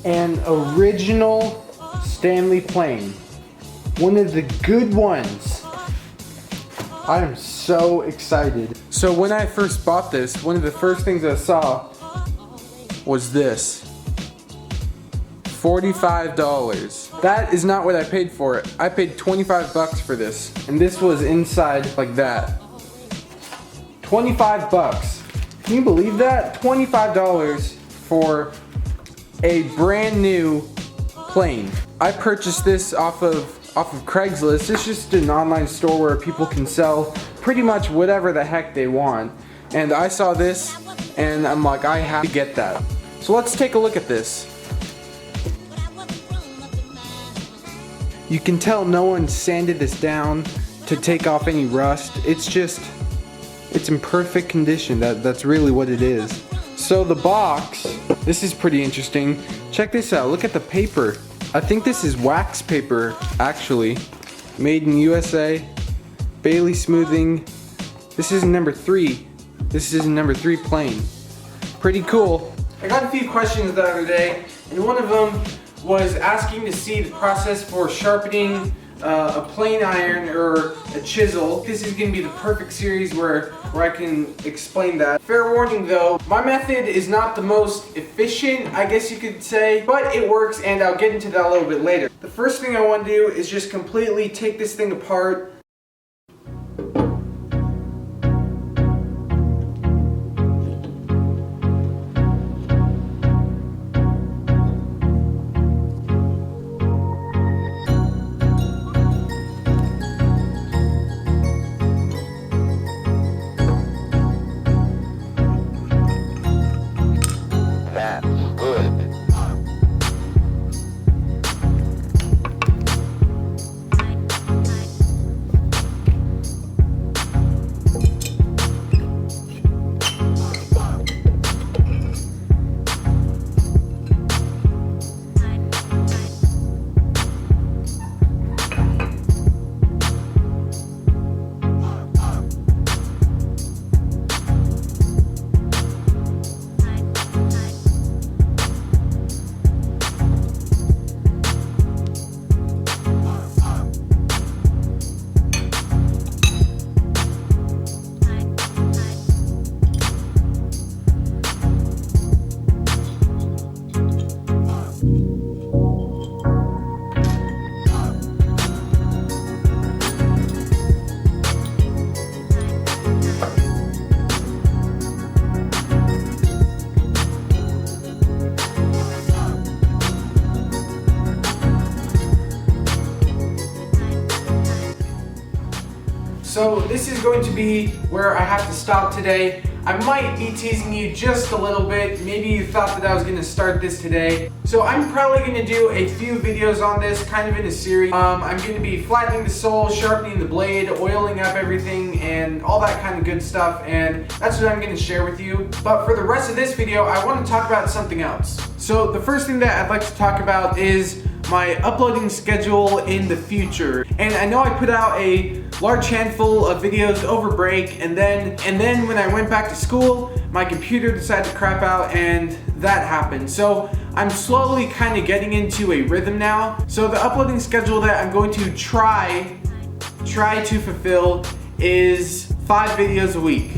An original Stanley plane. One of the good ones. I am so excited. So when I first bought this, one of the first things I saw was this. $45. That is not what I paid for it. I paid 25 bucks for this. And this was inside like that. 25 bucks. Can you believe that? $25 for a brand new plane. I purchased this off of Craigslist. It's just an online store where people can sell pretty much whatever the heck they want. And I saw this and I'm like, I have to get that. So let's take a look at this. You can tell no one sanded this down to take off any rust. It's in perfect condition. That's really what it is. So the box, this is pretty interesting. Check this out, look at the paper. I think this is wax paper, actually. Made in USA, Bailey smoothing. This is number 3. This is number 3 plane. Pretty cool. I got a few questions the other day, and one of them was asking to see the process for sharpening a plane iron or a chisel. This is going to be the perfect series where I can explain that. Fair warning though, my method is not the most efficient, I guess you could say, but it works, and I'll get into that a little bit later. The first thing I want to do is just completely take this thing apart. So this is going to be where I have to stop today. I might be teasing you just a little bit. Maybe you thought that I was gonna start this today. So I'm probably gonna do a few videos on this, kind of in a series. I'm gonna be flattening the sole, sharpening the blade, oiling up everything, and all that kind of good stuff. And that's what I'm gonna share with you. But for the rest of this video, I wanna talk about something else. So the first thing that I'd like to talk about is my uploading schedule in the future. And I know I put out a large handful of videos over break, and then when I went back to school, my computer decided to crap out and that happened. So I'm slowly kind of getting into a rhythm now. So the uploading schedule that I'm going to try to fulfill is 5 videos a week.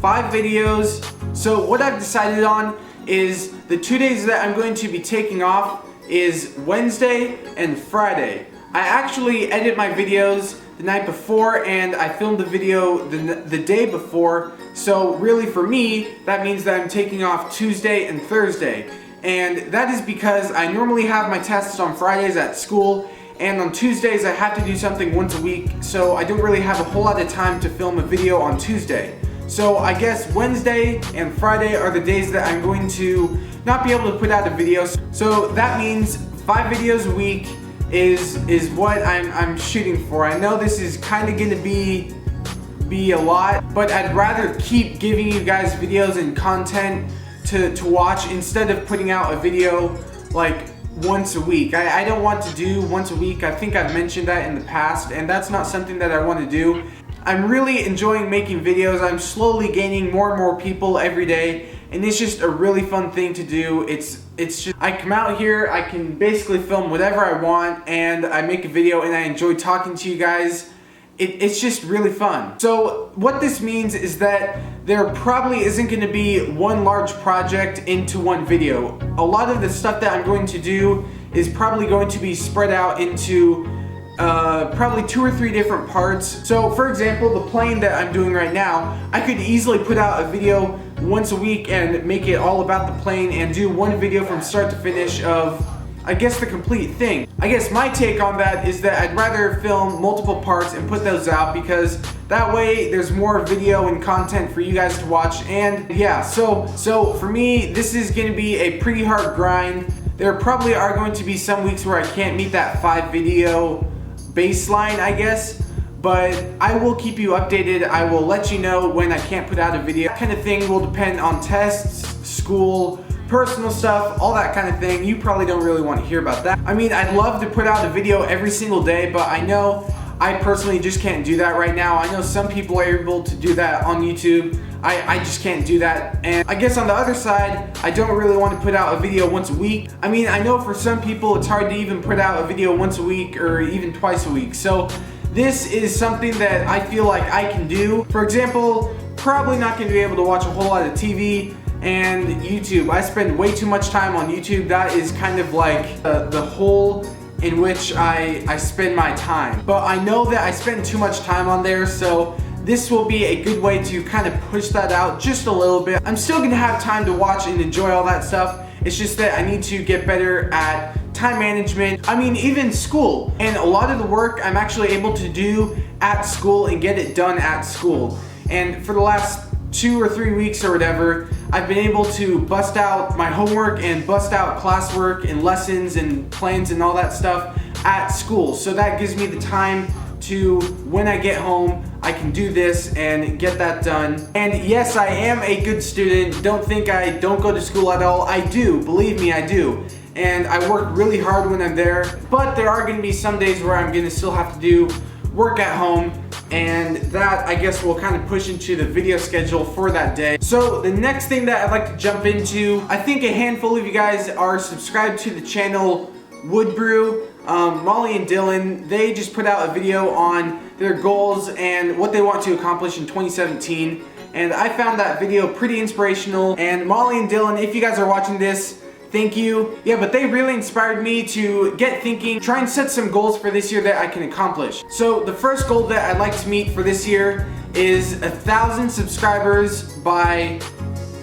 5 videos. So what I've decided on is the 2 days that I'm going to be taking off is Wednesday and Friday. I actually edit my videos the night before, and I filmed the video the day before. So really for me, that means that I'm taking off Tuesday and Thursday. And that is because I normally have my tests on Fridays at school, and on Tuesdays I have to do something once a week, so I don't really have a whole lot of time to film a video on Tuesday. So I guess Wednesday and Friday are the days that I'm going to not be able to put out a video. So that means 5 videos a week is what I'm shooting for. I know this is kind of gonna be a lot, but I'd rather keep giving you guys videos and content to watch instead of putting out a video like once a week. I don't want to do once a week. I think I've mentioned that in the past, and that's not something that I want to do. I'm really enjoying making videos. I'm slowly gaining more and more people every day, and it's just a really fun thing to do. It's It's just, I come out here, I can basically film whatever I want, and I make a video and I enjoy talking to you guys. It's just really fun. So what this means is that there probably isn't going to be one large project into one video. A lot of the stuff that I'm going to do is probably going to be spread out into probably 2 or 3 different parts. So for example, the plane that I'm doing right now, I could easily put out a video once a week and make it all about the plane and do one video from start to finish of, I guess, the complete thing. I guess my take on that is that I'd rather film multiple parts and put those out, because that way there's more video and content for you guys to watch. And yeah, so for me, this is gonna be a pretty hard grind. There probably are going to be some weeks where I can't meet that 5 video baseline, I guess, but I will keep you updated. I will let you know when I can't put out a video. That kind of thing will depend on tests, school, personal stuff, all that kind of thing. You probably don't really want to hear about that. I mean, I'd love to put out a video every single day, but I know I personally just can't do that right now. I know some people are able to do that on YouTube. I just can't do that. And I guess on the other side, I don't really want to put out a video once a week. I mean, I know for some people it's hard to even put out a video once a week or even twice a week. So this is something that I feel like I can do. For example, probably not going to be able to watch a whole lot of TV and YouTube. I spend way too much time on YouTube. That is kind of like the hole in which I spend my time. But I know that I spend too much time on there, so this will be a good way to kind of push that out just a little bit. I'm still gonna have time to watch and enjoy all that stuff. It's just that I need to get better at time management. I mean, even school. And a lot of the work I'm actually able to do at school and get it done at school. And for the last 2 or 3 weeks or whatever, I've been able to bust out my homework and bust out classwork and lessons and plans and all that stuff at school. So that gives me the time to, when I get home, I can do this and get that done. And yes, I am a good student. Don't think I don't go to school at all. I do, believe me, I do. And I work really hard when I'm there. But there are gonna be some days where I'm gonna still have to do work at home, and that, I guess, will kind of push into the video schedule for that day. So the next thing that I'd like to jump into, I think a handful of you guys are subscribed to the channel Wood Brew. Molly and Dylan, they just put out a video on their goals and what they want to accomplish in 2017, and I found that video pretty inspirational. And Molly and Dylan, if you guys are watching this, thank you. Yeah, but they really inspired me to get thinking, try and set some goals for this year that I can accomplish. So the first goal that I'd like to meet for this year is 1,000 subscribers by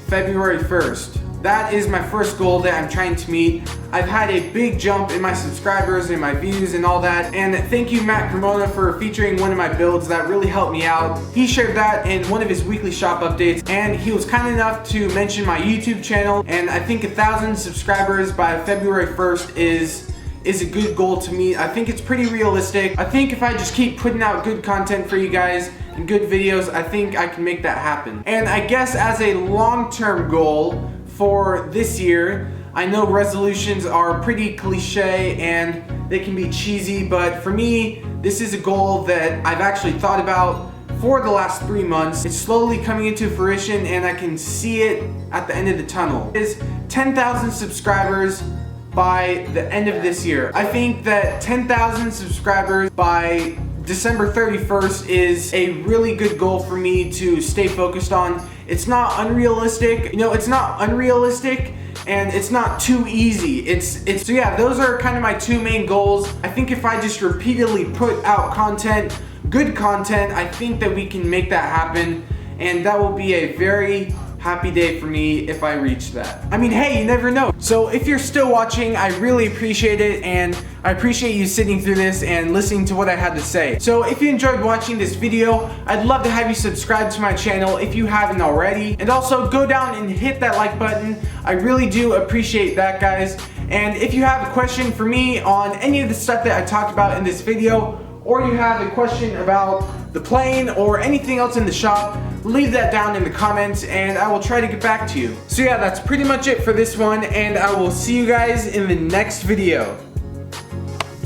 February 1st. That is my first goal that I'm trying to meet. I've had a big jump in my subscribers and my views and all that. And thank you, Matt Cremona, for featuring one of my builds. That really helped me out. He shared that in one of his weekly shop updates, and he was kind enough to mention my YouTube channel. And I think 1,000 subscribers by February 1st is a good goal to meet. I think it's pretty realistic. I think if I just keep putting out good content for you guys and good videos, I think I can make that happen. And I guess as a long-term goal for this year, I know resolutions are pretty cliche and they can be cheesy, but for me, this is a goal that I've actually thought about for the last 3 months. It's slowly coming into fruition and I can see it at the end of the tunnel. It is 10,000 subscribers by the end of this year. I think that 10,000 subscribers by December 31st is a really good goal for me to stay focused on. It's not unrealistic, it's not unrealistic, and it's not too easy. So yeah, those are kind of my 2 main goals. I think if I just repeatedly put out content, good content, I think that we can make that happen, and that will be a very happy day for me if I reach that. I mean, hey, you never know. So if you're still watching, I really appreciate it, and I appreciate you sitting through this and listening to what I had to say. So if you enjoyed watching this video, I'd love to have you subscribe to my channel if you haven't already, and also go down and hit that like button. I really do appreciate that, guys. And if you have a question for me on any of the stuff that I talked about in this video, or you have a question about the plane or anything else in the shop, leave that down in the comments and I will try to get back to you. So yeah, that's pretty much it for this one, and I will see you guys in the next video.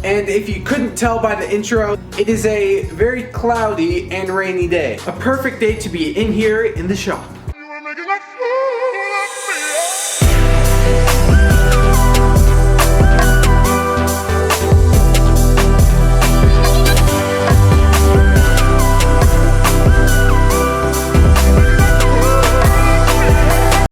And if you couldn't tell by the intro, it is a very cloudy and rainy day. A perfect day to be in here in the shop.